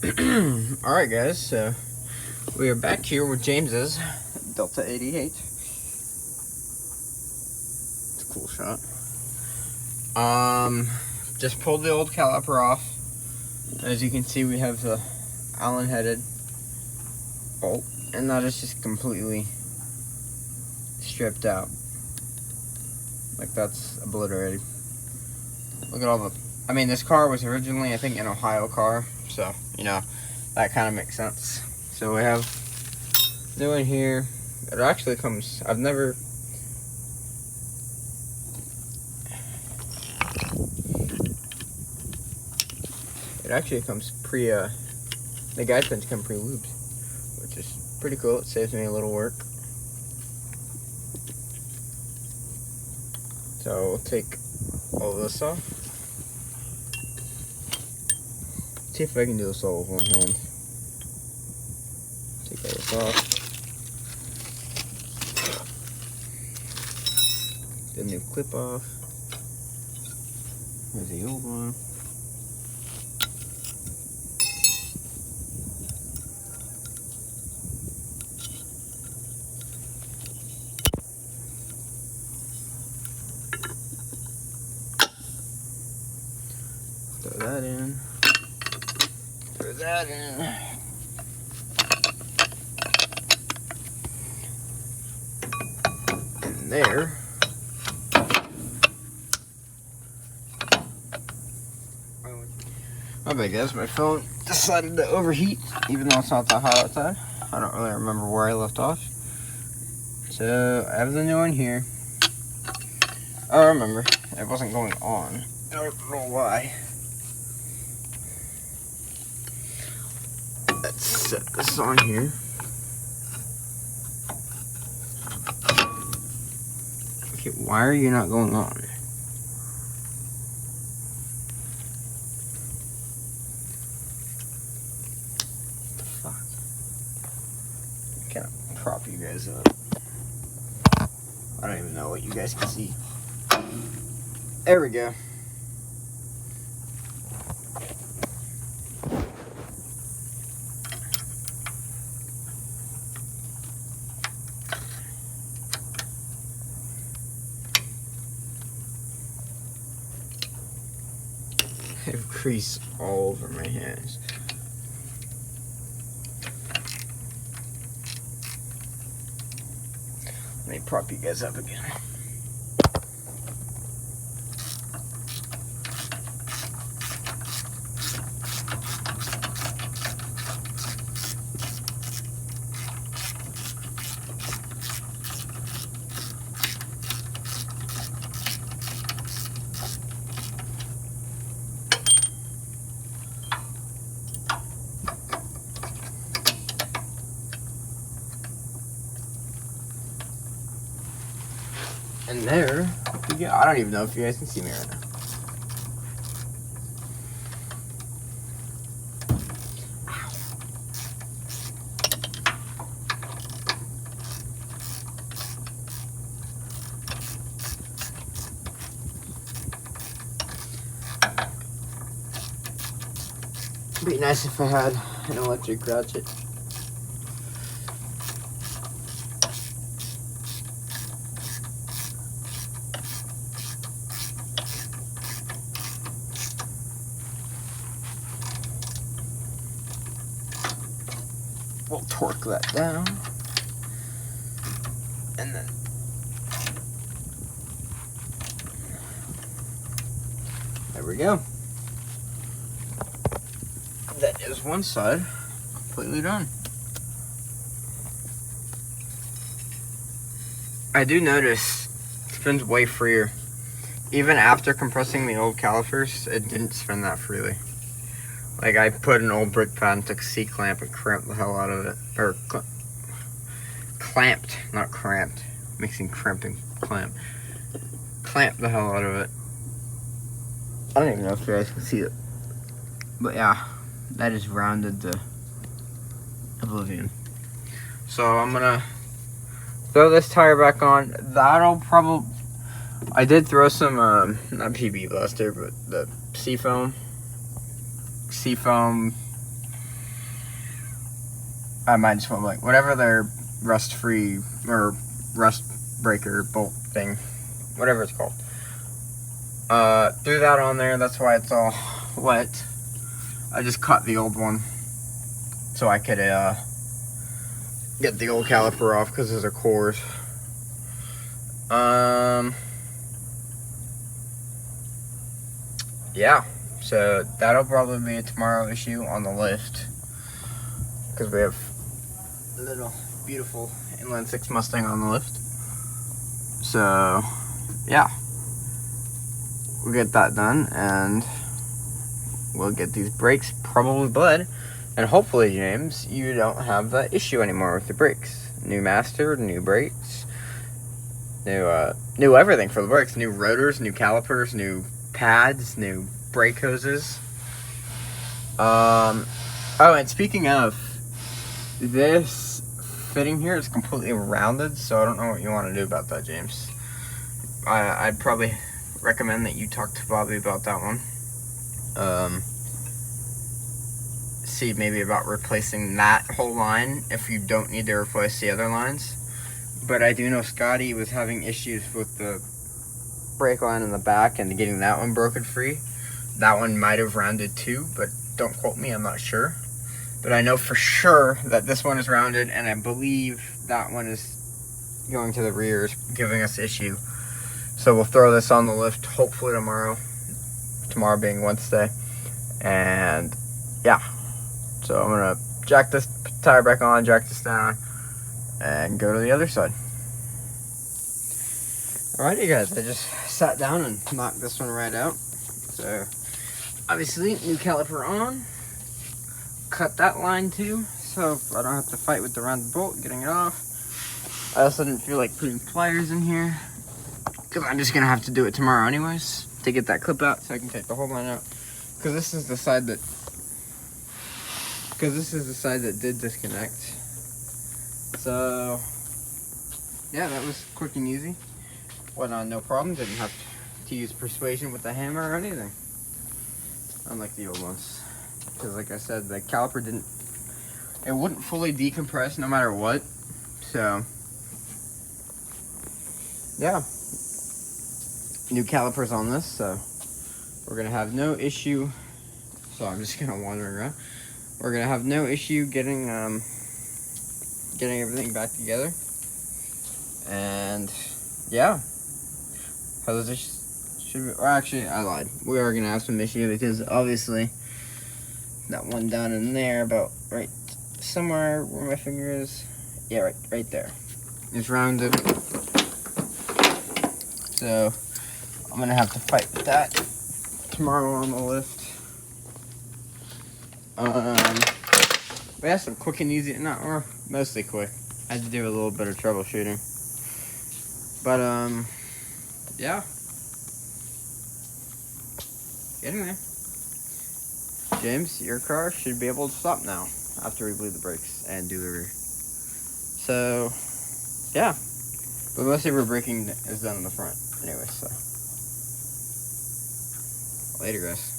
Alright guys, so we are back here with James's Delta 88. It's a cool shot. Just pulled the old caliper off. As you can see, we have the Allen headed bolt, and that is just completely stripped out. Like, that's obliterated. Look at all the, I mean, this car was originally, I think, an Ohio car, so, you know, that kind of makes sense. So we have new one here. It actually comes, it actually comes the guide pins come pre-lubed, which is pretty cool. It saves me a little work. So we'll take all this off. See if I can do this all with one hand. Take all this off. The new clip off. Here's the old one. Throw that in. Throw that in. And there. My bad guys, my phone decided to overheat, even though it's not that hot outside. I don't really remember where I left off. So, I have the new one here. I remember, it wasn't going on. I don't know why. Let's set this on here. Okay, why are you not going on? What the fuck? I can't prop you guys up. I don't even know what you guys can see. There we go. I have grease all over my hands. Let me prop you guys up again. And there, I don't even know if you guys can see me right now. It'd be nice if I had an electric ratchet. We'll torque that down, and then there we go. That is one side completely done. I do notice it spins way freer. Even after compressing the old calipers, it didn't spin that freely. Like, I put an old brick pad and took a C-clamp and cramped the hell out of it. Or, clamped, not cramped. Mixing crimp and clamp. Clamped the hell out of it. I don't even know if you guys can see it. But yeah, that is rounded to oblivion. So I'm gonna throw this tire back on. That'll probably, I did throw some, not PB Buster, but the seafoam I might just want like whatever their rust-free or rust breaker bolt thing, whatever it's called. Threw that on there. That's why it's all wet. I just cut the old one so I could get the old caliper off because those are cores. Yeah, so that'll probably be a tomorrow issue on the lift because we have a little beautiful inline 6 Mustang on the lift. So yeah, we'll get that done and we'll get these brakes probably bled, and hopefully, James, you don't have that issue anymore with the brakes. New master, new brakes, new everything for the brakes, new rotors, new calipers, new pads, new brake hoses. Oh, and speaking of, this fitting here is completely rounded, so I don't know what you want to do about that, James. I'd probably recommend that you talk to Bobby about that one. See maybe about replacing that whole line if you don't need to replace the other lines. But I do know Scotty was having issues with the brake line in the back and getting that one broken free. That one might have rounded too, but don't quote me, I'm not sure. But I know for sure that this one is rounded, and I believe that one is going to the rear, is giving us issue. So we'll throw this on the lift hopefully tomorrow. Tomorrow being Wednesday. And yeah. So I'm gonna jack this tire back on, jack this down, and go to the other side. Alrighty guys, I just sat down and knocked this one right out. So obviously new caliper on. Cut that line too, so I don't have to fight with the rounded bolt getting it off. I also didn't feel like putting pliers in here because I'm just gonna have to do it tomorrow anyways to get that clip out so I can take the whole line out. Because this is the side that did disconnect. So yeah, that was quick and easy. Went on no problem. Didn't have to use persuasion with the hammer or anything, unlike the old ones. Because like I said, the caliper wouldn't fully decompress no matter what. So yeah, new calipers on this, so we're gonna have no issue. So I'm just gonna wander around. We're gonna have no issue getting everything back together. And yeah, how's this should be? Or actually, I lied. We are gonna have some issue because obviously that one down in there, about right somewhere where my finger is. Yeah, right there. It's rounded. So I'm gonna have to fight with that tomorrow on the lift. But yeah, some quick and easy, or mostly quick. I had to do a little bit of troubleshooting. But yeah. Getting there. James, your car should be able to stop now after we bleed the brakes and do the rear. So yeah. But most of our braking is done in the front anyway, so later guys.